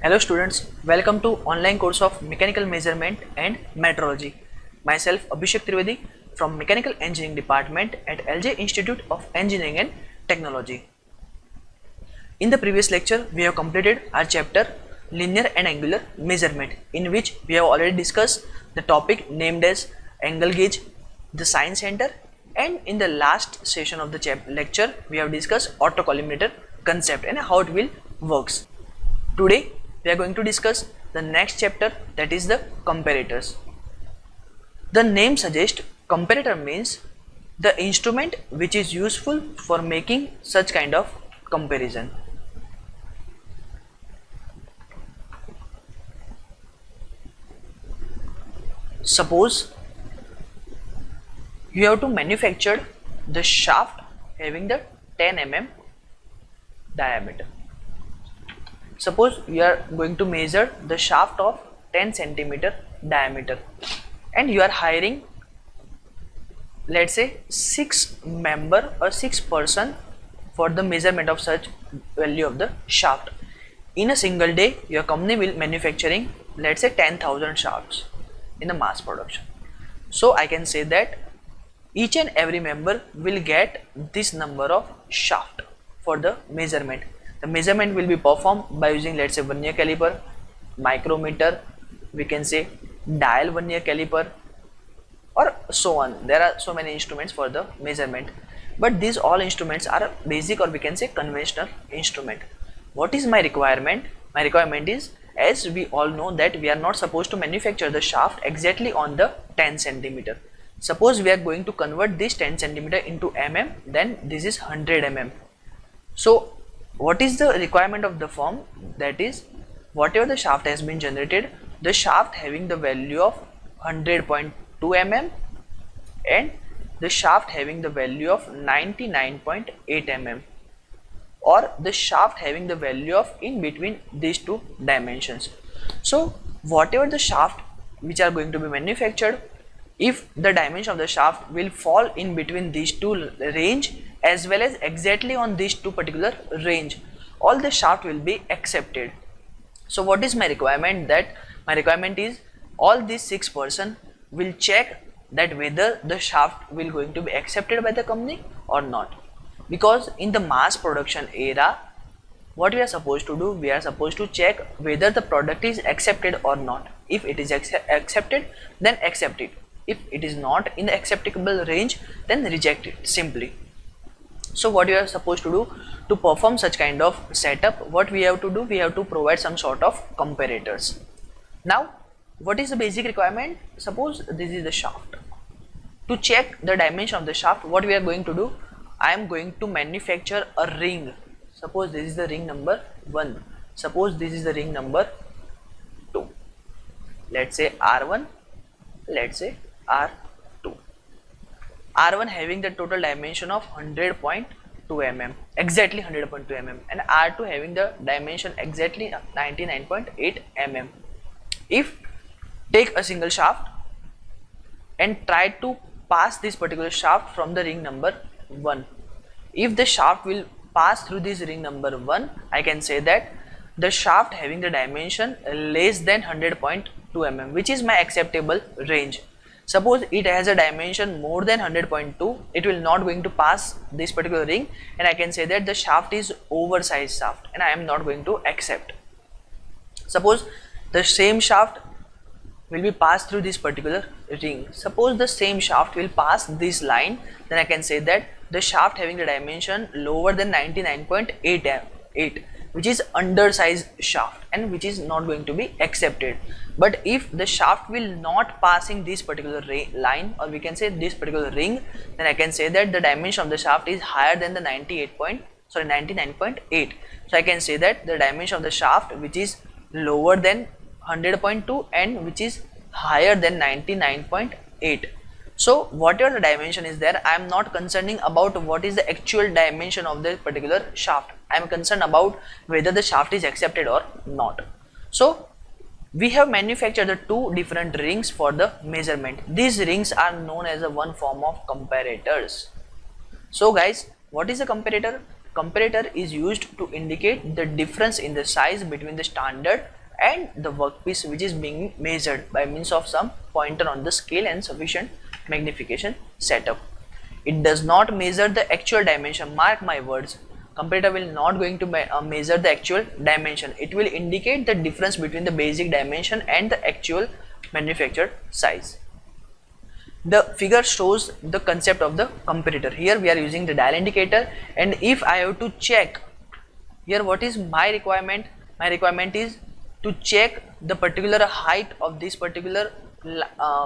Hello students, welcome to online course of Mechanical Measurement and Metrology. Myself Abhishek Trivedi from Mechanical Engineering Department at LJ Institute of Engineering and Technology. In the previous lecture, we have completed our chapter Linear and Angular Measurement, in which we have already discussed the topic named as angle gauge, the science center, and in the last session of the lecture, we have discussed autocollimator concept and how it will works. Today we are going to discuss the next chapter, that is the comparators. The name suggests comparator means the instrument which is useful for making such kind of comparison. Suppose you have to manufacture the shaft having the 10 mm diameter. Suppose you are going to measure the shaft of 10 centimeter diameter and you are hiring, let's say, 6 member or 6 person for the measurement of such value of the shaft. In a single day your company will manufacturing, let's say, 10,000 shafts in the mass production. So I can say that each and every member will get this number of shaft for the measurement. The measurement will be performed by using, let's say, vernier caliper, micrometer, we can say dial vernier caliper, or so on. There are so many instruments for the measurement, but these all instruments are basic, or we can say conventional instrument. What is my requirement? My requirement is, as we all know, that we are not supposed to manufacture the shaft exactly on the 10 centimeter. Suppose we are going to convert this 10 centimeter into mm, then this is 100 mm. So what is the requirement of the firm? That is, whatever the shaft has been generated, the shaft having the value of 100.2 mm and the shaft having the value of 99.8 mm, or the shaft having the value of in between these two dimensions. So whatever the shaft which are going to be manufactured, if the dimension of the shaft will fall in between these two range as well as exactly on these two particular range, all the shaft will be accepted. So what is my requirement? That my requirement is all these 6 person will check that whether the shaft will going to be accepted by the company or not. Because in the mass production era, what we are supposed to do, we are supposed to check whether the product is accepted or not. If it is accepted, then accept it. If it is not in the acceptable range, then reject it simply. So what you are supposed to do to perform such kind of setup, what we have to do, we have to provide some sort of comparators. Now what is the basic requirement? Suppose this is the shaft. To check the dimension of the shaft, what we are going to do, I am going to manufacture a ring. Suppose this is the ring number 1, suppose this is the ring number 2, let's say R1, let's say R2. R1 having the total dimension of 100.2 mm, exactly 100.2 mm, and R2 having the dimension exactly 99.8 mm. If take a single shaft and try to pass this particular shaft from the ring number 1, if the shaft will pass through this ring number 1, I can say that the shaft having the dimension less than 100.2 mm, which is my acceptable range. Suppose it has a dimension more than 100.2, it will not going to pass this particular ring, and I can say that the shaft is oversized shaft and I am not going to accept. Suppose the same shaft will be passed through this particular ring. Suppose the same shaft will pass this line, then I can say that the shaft having the dimension lower than 99.8, which is undersized shaft and which is not going to be accepted. But if the shaft will not passing this particular line, or we can say this particular ring, then I can say that the dimension of the shaft is higher than the 99.8. So I can say that the dimension of the shaft which is lower than 100.2 and which is higher than 99.8. So whatever the dimension is there, I am not concerning about what is the actual dimension of the particular shaft. I am concerned about whether the shaft is accepted or not. So we have manufactured the two different rings for the measurement. These rings are known as a one form of comparators. So guys, what is a comparator? comparator is used to indicate the difference in the size between the standard and the workpiece which is being measured by means of some pointer on the scale and sufficient magnification setup. It does not measure the actual dimension. Mark my words. Comparator will not going to measure the actual dimension. It will indicate the difference between the basic dimension and the actual manufactured size. The figure shows the concept of the comparator. Here we are using the dial indicator, and if I have to check here what is my requirement, my requirement is to check the particular height of this particular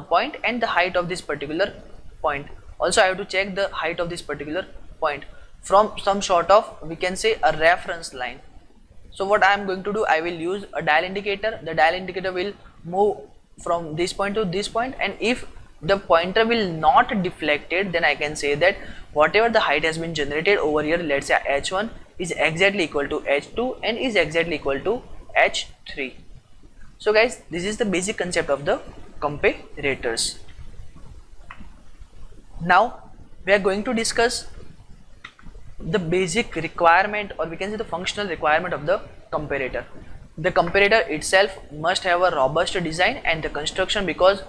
point and the height of this particular point. Also I have to check the height of this particular point from some sort of, we can say, a reference line. So what I am going to do, I will use a dial indicator. The dial indicator will move from this point to this point, and if the pointer will not deflected, then I can say that whatever the height has been generated over here, let's say h1 is exactly equal to h2 and is exactly equal to h3. So guys, this is the basic concept of the comparators. Now we are going to discuss the basic requirement, or we can say the functional requirement of the comparator. The comparator itself must have a robust design and the construction, because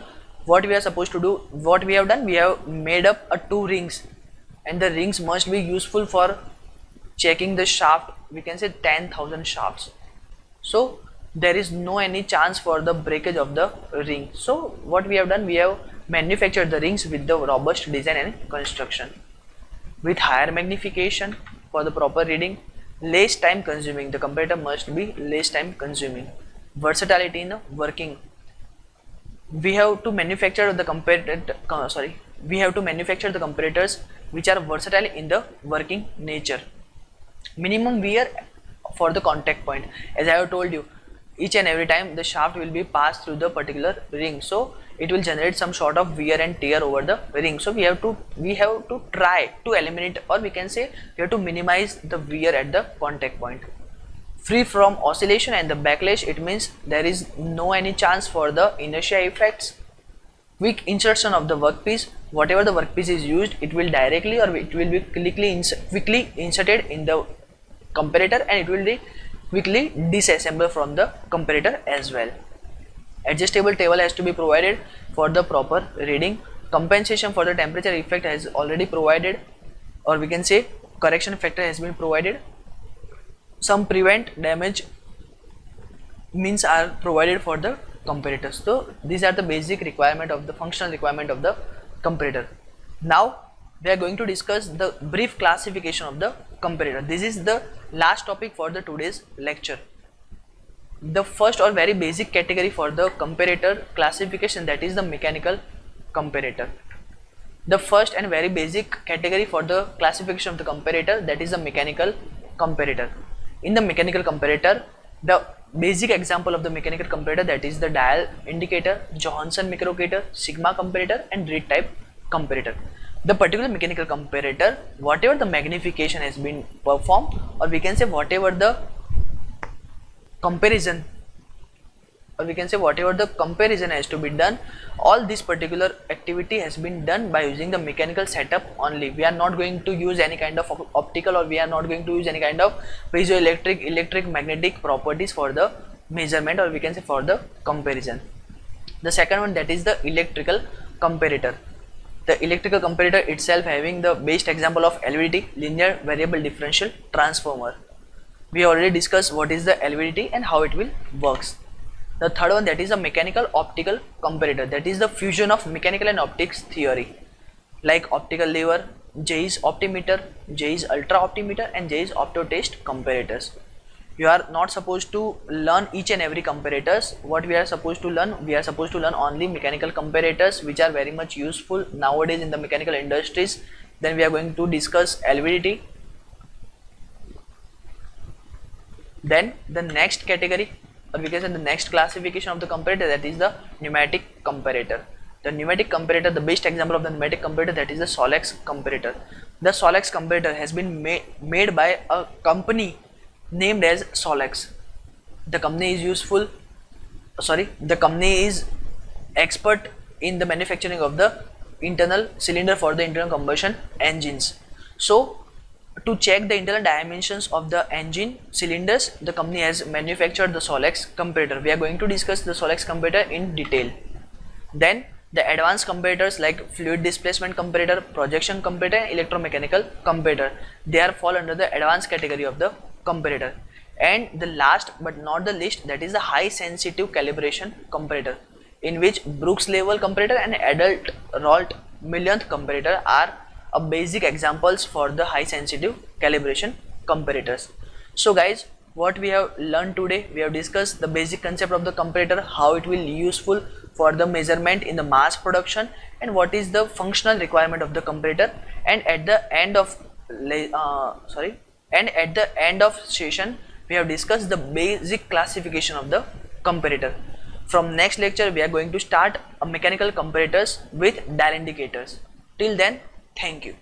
what we are supposed to do, what we have done, we have made up a 2 rings, and the rings must be useful for checking the shaft, we can say 10,000 shafts. So there is no any chance for the breakage of the ring. So what we have done, we have manufactured the rings with the robust design and construction, with higher magnification for the proper reading, less time consuming. The comparator must be less time consuming. Versatility in working. We have to manufacture the comparators which are versatile in the working nature. Minimum wear for the contact point. As I have told you, each and every time the shaft will be passed through the particular ring, so it will generate some sort of wear and tear over the ring. So we have to try to eliminate, or we can say we have to minimize the wear at the contact point. Free from oscillation and the backlash, it means there is no any chance for the inertia effects. Quick insertion of the workpiece. Whatever the workpiece is used, it will directly, or it will be quickly inserted in the comparator, and it will be quickly disassembled from the comparator as well. Adjustable table has to be provided for the proper reading. Compensation for the temperature effect has already provided, or we can say correction factor has been provided. Some prevent damage means are provided for the comparators. So these are the basic requirement of the functional requirement of the comparator. Now we are going to discuss the brief classification of the comparator. This is the last topic for the today's lecture. The first or very basic category for the comparator classification, that is the mechanical comparator. The first and very basic category for the classification of the comparator, that is the mechanical comparator. In the mechanical comparator, the basic example of the mechanical comparator, that is the dial indicator, Johansson microcator, sigma comparator, and reed type comparator. The particular mechanical comparator, whatever the magnification has been performed, or we can say whatever the comparison, or we can say whatever the comparison has to be done, all this particular activity has been done by using the mechanical setup only. We are not going to use any kind of optical, or we are not going to use any kind of piezoelectric, electric, magnetic properties for the measurement, or we can say for the comparison. The second one, that is the electrical comparator. The electrical comparator itself having the best example of LVDT, linear variable differential transformer. We already discussed what is the LVDT and how it will works. The third one, that is a mechanical optical comparator, that is the fusion of mechanical and optics theory, like optical lever, Jay's optimeter, Jay's ultra optimeter, and Jay's optotest comparators. You are not supposed to learn each and every comparators. What we are supposed to learn, we are supposed to learn only mechanical comparators, which are very much useful nowadays in the mechanical industries. Then we are going to discuss LVDT. Then the next category, or we can say the next classification of the comparator, that is the pneumatic comparator. The pneumatic comparator, the best example of the pneumatic comparator, that is the Solex comparator. The Solex comparator has been made by a company named as Solex. The company is expert in the manufacturing of the internal cylinder for the internal combustion engines. So To check the internal dimensions of the engine cylinders, the company has manufactured the Solex comparator. We are going to discuss the Solex comparator in detail. Then the advanced comparators like fluid displacement comparator, projection comparator and electromechanical comparator, they are fall under the advanced category of the comparator. And the last but not the least, that is the high sensitive calibration comparator, in which Brooks level comparator and adult Rolt millionth comparator are a basic examples for the high sensitive calibration comparators. So guys, what we have learned today, we have discussed the basic concept of the comparator, how it will be useful for the measurement in the mass production, and what is the functional requirement of the comparator. And at the end of session, we have discussed the basic classification of the comparator. From next lecture, we are going to start a mechanical comparators with dial indicators. Till then, thank you.